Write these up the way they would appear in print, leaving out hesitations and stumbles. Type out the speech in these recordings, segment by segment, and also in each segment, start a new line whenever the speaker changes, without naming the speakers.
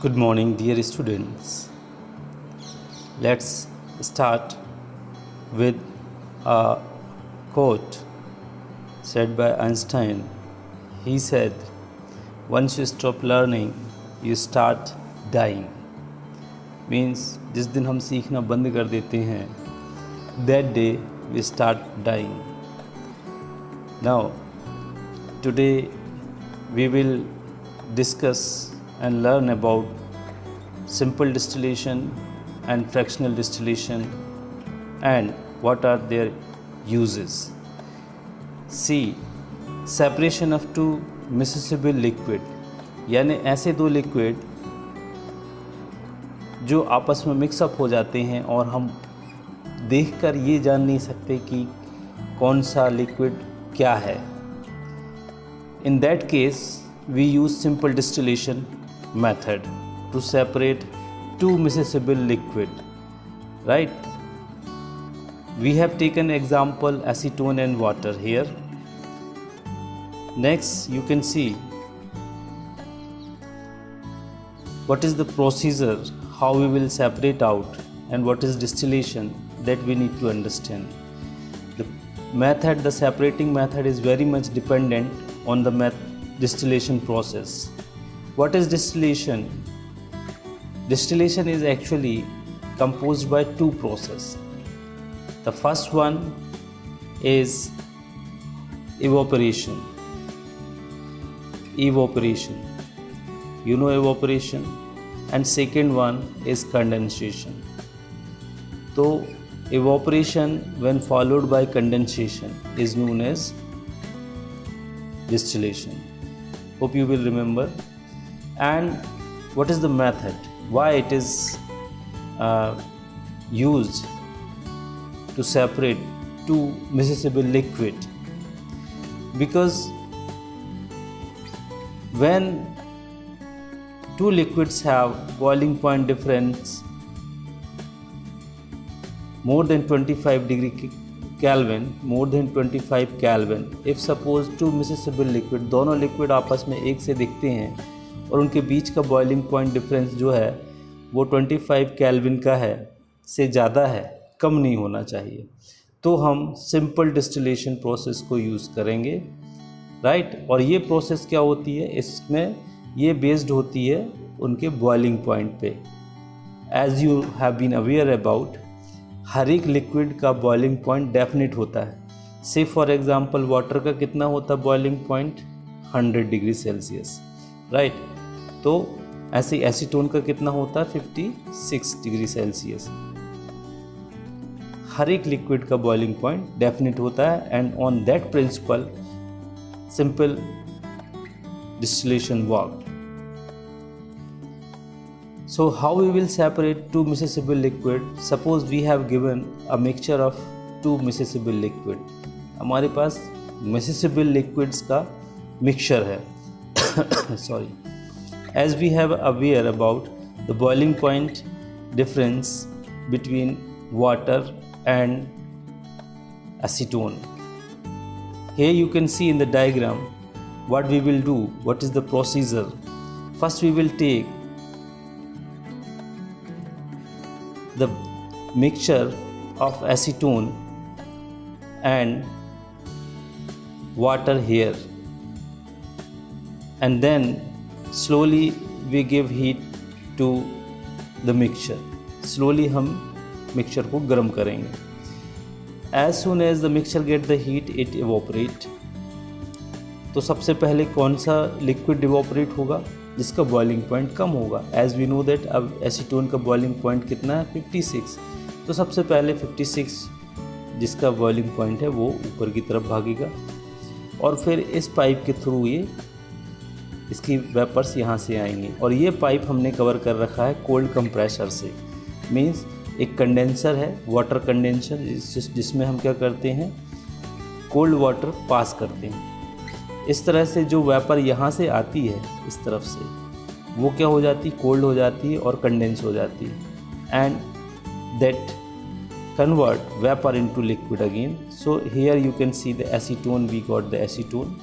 Good morning, dear students. Let's start with a quote said by Einstein. He said, "Once you stop learning, you start dying." Means जिस दिन हम सीखना बंद कर देते हैं, that day we start dying. Now, today we will discuss and learn about simple distillation and fractional distillation and what are their uses. See, separation of two miscible liquid, यानी ऐसे दो लिक्विड जो आपस में मिक्सअप हो जाते हैं और हम देखकर ये जान नहीं सकते कि कौन सा लिक्विड क्या है. In that case, we use simple distillation method to separate two miscible liquid, right? We have taken example acetone and water here. Next, you can see what is the procedure, how we will separate out, and what is distillation, that we need to understand. The method, the separating method is very much dependent on the distillation process. What is distillation? Distillation is actually composed by two processes. The first one is evaporation. You know evaporation. And second one is condensation. So evaporation when followed by condensation is known as distillation. Hope you will remember. And what is the method? Why it is used to separate two miscible liquid? Because when two liquids have boiling point difference more than 25 degree Kelvin, more than 25 Kelvin, if suppose two miscible liquid, दोनों liquid आपस में एक से दिखते हैं और उनके बीच का बॉइलिंग पॉइंट डिफरेंस जो है वो 25 केल्विन का है से ज़्यादा है, कम नहीं होना चाहिए, तो हम सिंपल डिस्टिलेशन प्रोसेस को यूज़ करेंगे, राइट. और ये प्रोसेस क्या होती है, इसमें ये बेस्ड होती है उनके बॉइलिंग पॉइंट पे. As you have been aware about, हर एक लिक्विड का बॉइलिंग पॉइंट डेफिनेट होता है. से फॉर एग्जांपल वाटर का कितना होता है boiling point? 100 degree Celsius, right. तो ऐसे एसीटोन का कितना होता है? 56 डिग्री सेल्सियस. हर एक लिक्विड का बॉइलिंग पॉइंट डेफिनेट होता है. And on that principle simple distillation work. So how we will separate two miscible liquid? Suppose we have given a mixture of two miscible liquid. हमारे पास miscible liquids का mixture है. Sorry. As we have aware about the boiling point difference between water and acetone. Here you can see in the diagram what we will do. What is the procedure? First we will take the mixture of acetone and water here, and then slowly we give heat to the mixture. Slowly हम mixture को गर्म करेंगे. As soon as the mixture get the heat, it evaporate. तो सबसे पहले कौन सा liquid evaporate होगा? जिसका बॉइलिंग पॉइंट कम होगा. एज वी नो दैट अब एसीटोन का बॉइलिंग पॉइंट कितना है? 56. तो सबसे पहले 56 जिसका बॉइलिंग पॉइंट है वो ऊपर की तरफ भागेगा और फिर इस पाइप के थ्रू ये इसकी वेपर्स यहाँ से आएंगे. और ये पाइप हमने कवर कर रखा है कोल्ड कंप्रेसर से. मींस एक कंडेंसर है, वाटर कंडेंसर, जिसमें हम क्या करते हैं, कोल्ड वाटर पास करते हैं. इस तरह से जो वेपर यहाँ से आती है इस तरफ से, वो क्या हो जाती है? कोल्ड हो जाती है और कंडेंस हो जाती है. And that convert vapour into liquid again. So here you can see the acetone. We got the acetone.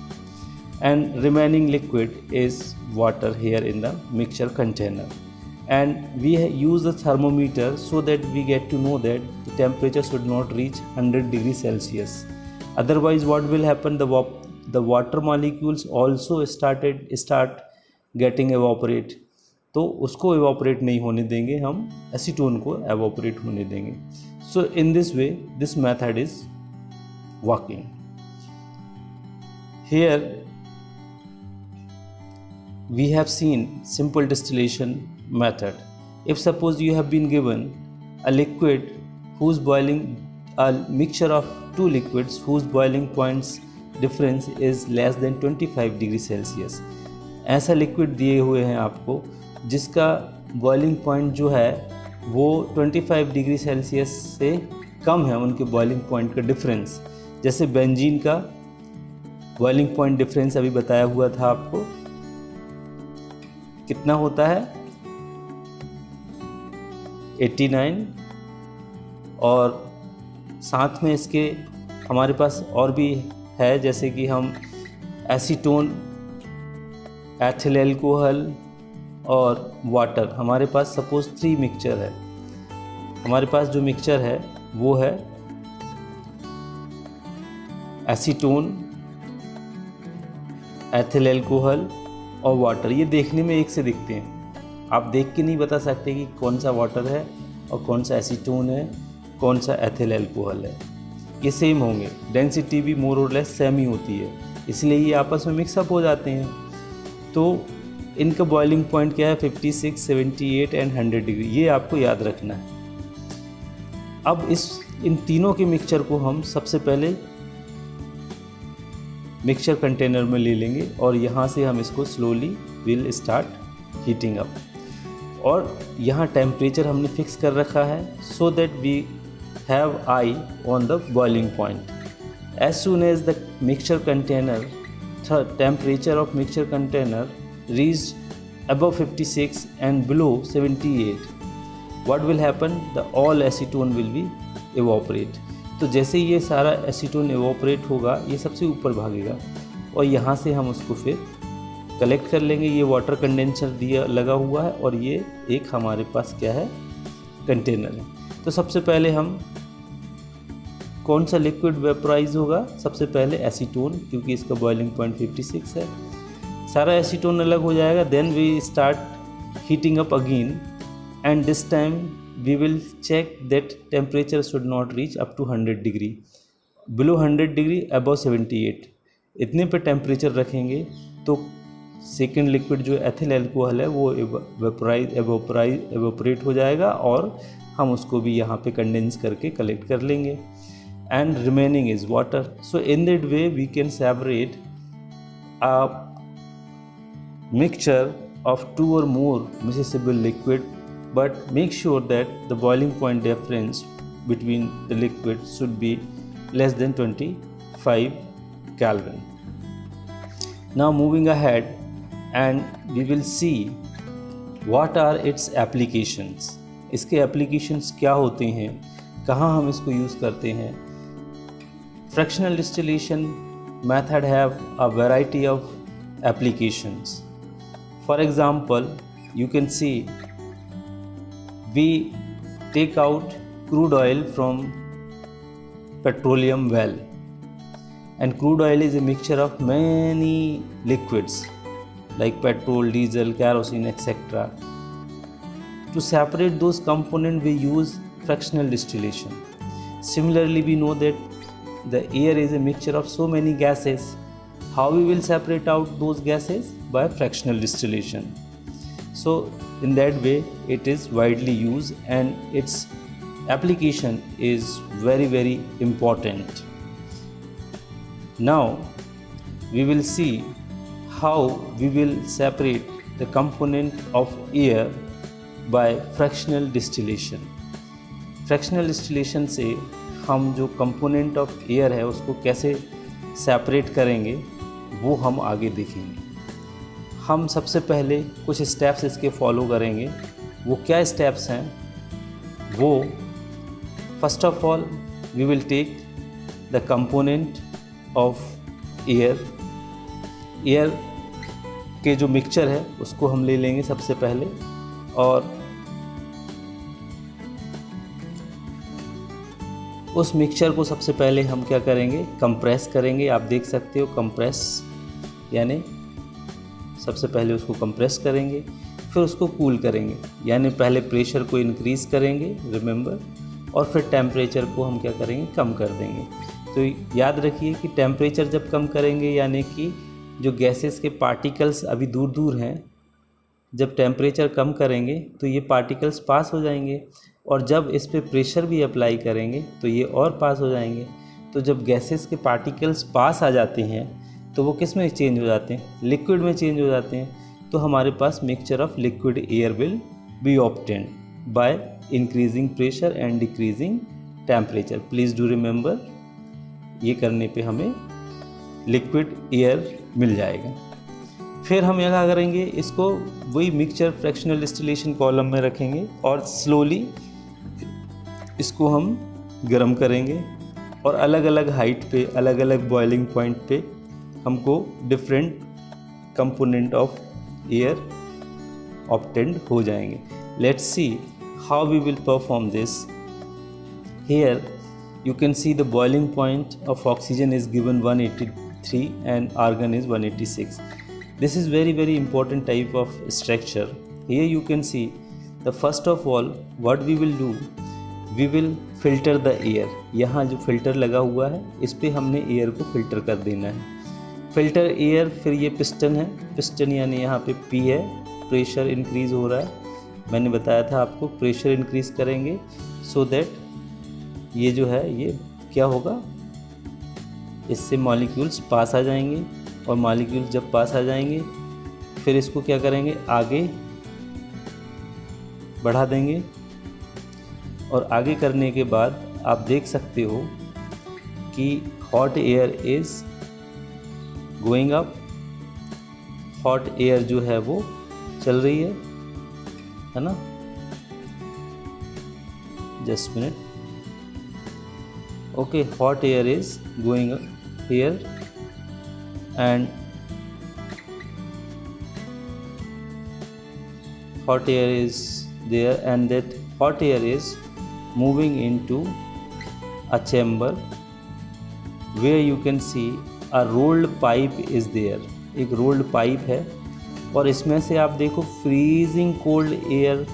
and remaining liquid is water here in the mixture container. And we use the thermometer so that we get to know that the temperature should not reach 100 degrees Celsius. Otherwise what will happen, the water molecules also start getting evaporate. तो उसको evaporate नहीं होने देंगे, हम acetone को evaporate होने देंगे. So in this way this method is working. Here we have seen simple distillation method. If suppose you have been given a liquid whose boiling, a mixture of two liquids whose boiling points difference is less than 25 degree Celsius, ऐसा liquid दिए हुए हैं आपको जिसका boiling point जो है वो 25 degree Celsius से कम है, उनके बॉइलिंग पॉइंट का डिफरेंस. जैसे बेंजीन का बॉइलिंग पॉइंट डिफरेंस अभी बताया हुआ था आपको, कितना होता है 89, और साथ में इसके हमारे पास और भी है, जैसे कि हम एसीटोन, एथिल अल्कोहल और वाटर. हमारे पास सपोज 3 मिक्सचर है. हमारे पास जो मिक्सचर है वो है एसीटोन, एथिल अल्कोहल और वाटर. ये देखने में एक से दिखते हैं, आप देख के नहीं बता सकते कि कौन सा वाटर है और कौन सा एसीटोन है, कौन सा एथिल अल्कोहल है. ये सेम होंगे, डेंसिटी भी मोर और लेस सेम ही होती है, इसलिए ये आपस में मिक्सअप हो जाते हैं. तो इनका बॉइलिंग पॉइंट क्या है 56, 78 एंड 100 डिग्री, ये आपको याद रखना है. अब इन तीनों के मिक्सचर को हम सबसे पहले मिक्सचर कंटेनर में ले लेंगे और यहाँ से हम इसको slowly will start heating up. और यहाँ टेम्परेचर हमने फिक्स कर रखा है so that we have eye on the boiling point. As soon as the mixture container temperature of mixture container reached above 56 and below 78, what will happen, the all acetone will be evaporate. तो जैसे ये सारा acetone evaporate होगा ये सबसे ऊपर भागेगा और यहाँ से हम उसको फिर कलेक्ट कर लेंगे. ये वाटर कंडेंसर दिया लगा हुआ है और ये एक हमारे पास क्या है कंटेनर है. तो सबसे पहले हम कौन सा लिक्विड वेपराइज होगा, सबसे पहले एसीटोन, क्योंकि इसका बॉइलिंग पॉइंट 56 है. सारा एसीटोन अलग हो जाएगा. Then we start heating up again and this time we will check that temperature should not reach up to 100 degree, below 100 degree, above 78. इतने पे टेम्परेचर रखेंगे तो सेकेंड लिक्विड जो एथिल अल्कोहल है वो एवोपरेट हो जाएगा और हम उसको भी यहाँ पे कंडेंस करके कलेक्ट कर लेंगे. And remaining is water. So in that way we can separate a mixture of 2 or more miscible liquid, but make sure that the boiling point difference between the liquid should be less than 25 Kelvin. Now moving ahead and we will see what are its applications. इसके applications क्या होते हैं, कहाँ हम इसको use करते हैं. Fractional distillation method have a variety of applications. For example, you can see we take out crude oil from petroleum well, and crude oil is a mixture of many liquids like petrol, diesel, kerosene, etc. To separate those components we use fractional distillation. Similarly, we know that the air is a mixture of so many gases. How we will separate out those gases? By fractional distillation. So in that way it is widely used and its application is very, very important. Now we will see how we will separate the component of air by fractional distillation. Fractional distillation से हम जो component of air है उसको कैसे separate करेंगे वो हम आगे देखेंगे. हम सबसे पहले कुछ स्टेप्स इसके फॉलो करेंगे. वो क्या स्टेप्स हैं वो, first of all we will take the component of air. Air के जो मिक्सचर है उसको हम ले लेंगे सबसे पहले, और उस मिक्सचर को सबसे पहले हम क्या करेंगे, कंप्रेस करेंगे। आप देख सकते हो कंप्रेस, यानी सबसे पहले उसको कंप्रेस करेंगे, फिर उसको कूल करेंगे, यानी पहले प्रेशर को इंक्रीज़ करेंगे, रिमेंबर, और फिर टेम्परेचर को हम क्या करेंगे, कम कर देंगे। तो याद रखिए कि टेम्परेचर जब कम करेंगे, यानी कि जो गैसेस के पार्टिकल्स अभी दूर दूर हैं, जब टेम्परेचर कम करेंगे तो ये पार्टिकल्स पास हो जाएंगे, और जब इस पे प्रेशर भी अप्लाई करेंगे तो ये और पास हो जाएंगे। तो जब गैसेस के पार्टिकल्स पास आ जाते हैं तो वो किस में चेंज हो जाते हैं, लिक्विड में चेंज हो जाते हैं। तो हमारे पास mixture of liquid air will be obtained by increasing pressure and decreasing temperature. Please do remember, ये करने पे हमें लिक्विड एयर मिल जाएगा। फिर हम यहाँ करेंगे, इसको वही मिक्सचर फ्रैक्शनल डिस्टिलेशन कॉलम में रखेंगे और स्लोली इसको हम गर्म करेंगे, और अलग अलग हाइट पे, अलग अलग बॉइलिंग पॉइंट पे हमको different component of air obtained हो जाएंगे। Let's see how we will perform this. Here you can see the boiling point of oxygen is given 183 and argon is 186. This is very important type of structure. Here you can see the first of all what we will do, we will filter the air. यहाँ जो filter लगा हुआ है इस पे हमने air को filter कर देना है। फिल्टर एयर, फिर ये पिस्टन है, पिस्टन यानी यहाँ पे P है, प्रेशर इंक्रीज़ हो रहा है। मैंने बताया था आपको प्रेशर इंक्रीज़ करेंगे सो दैट ये जो है ये क्या होगा, इससे मॉलिक्यूल्स पास आ जाएंगे, और मॉलिक्यूल्स जब पास आ जाएंगे फिर इसको क्या करेंगे, आगे बढ़ा देंगे, और आगे करने के बाद आप देख सकते हो कि hot air is going up, hot air जो है वो चल रही है ना। Just minute, okay, hot air is going here and hot air is there, and that hot air is moving into a chamber where you can see a rolled pipe is there. एक rolled pipe है, और इसमें से आप देखो freezing cold air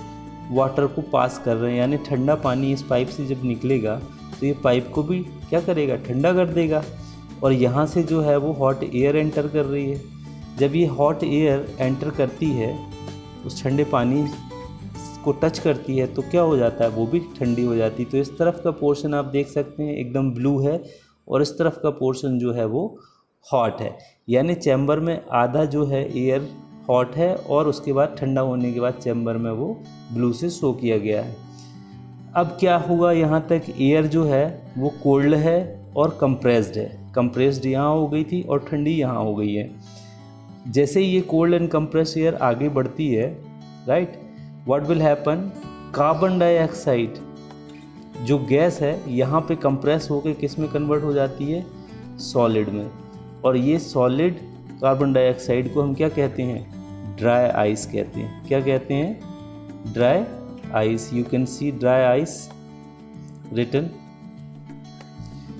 water को पास कर रहे हैं, यानी ठंडा पानी इस पाइप से जब निकलेगा तो ये पाइप को भी क्या करेगा, ठंडा कर देगा, और यहाँ से जो है वो हॉट एयर एंटर कर रही है। जब ये हॉट एयर एंटर करती है, उस ठंडे पानी को टच करती है, तो क्या हो जाता है, वो भी ठंडी हो जाती है। तो इस तरफ का पोर्शन आप देख सकते हैं एकदम ब्लू है, और इस तरफ का पोर्शन जो है वो हॉट है, यानी चैम्बर में आधा जो है एयर हॉट है, और उसके बाद ठंडा होने के बाद चैम्बर में वो ब्लू से शो किया गया है। अब क्या हुआ, यहाँ तक एयर जो है वो कोल्ड है और कंप्रेस्ड है। कंप्रेस्ड यहाँ हो गई थी और ठंडी यहाँ हो गई है। जैसे ही ये कोल्ड एंड कंप्रेस्ड एयर आगे बढ़ती है, right, what will happen, carbon dioxide जो गैस है यहाँ पे कंप्रेस होकर किस में कन्वर्ट हो जाती है, सॉलिड में। और ये सॉलिड कार्बन डाइऑक्साइड को हम क्या कहते हैं, ड्राई आइस कहते हैं। क्या कहते हैं, dry ice. You can see dry ice written.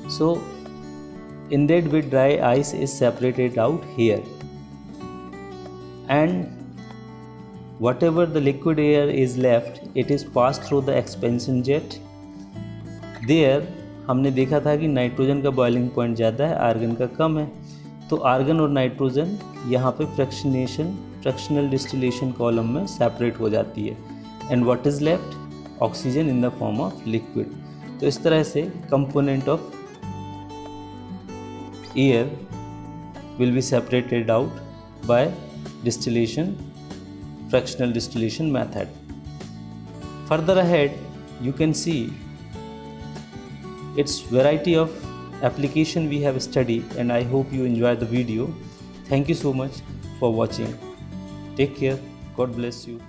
So in that way dry ice is separated out here, and whatever the liquid air is left, it is passed through the expansion jet. There हमने देखा था कि nitrogen का boiling point ज़्यादा है, argon का कम है। तो आर्गन और नाइट्रोजन यहाँ पे फ्रैक्शनल डिस्टिलेशन कॉलम में सेपरेट हो जाती है, and what is left, oxygen in the form of liquid. तो इस तरह से component of air will be separated out by distillation, fractional distillation method. Further ahead you can see its variety of application we have studied, and I hope you enjoy the video. Thank you so much for watching. Take care. God bless you.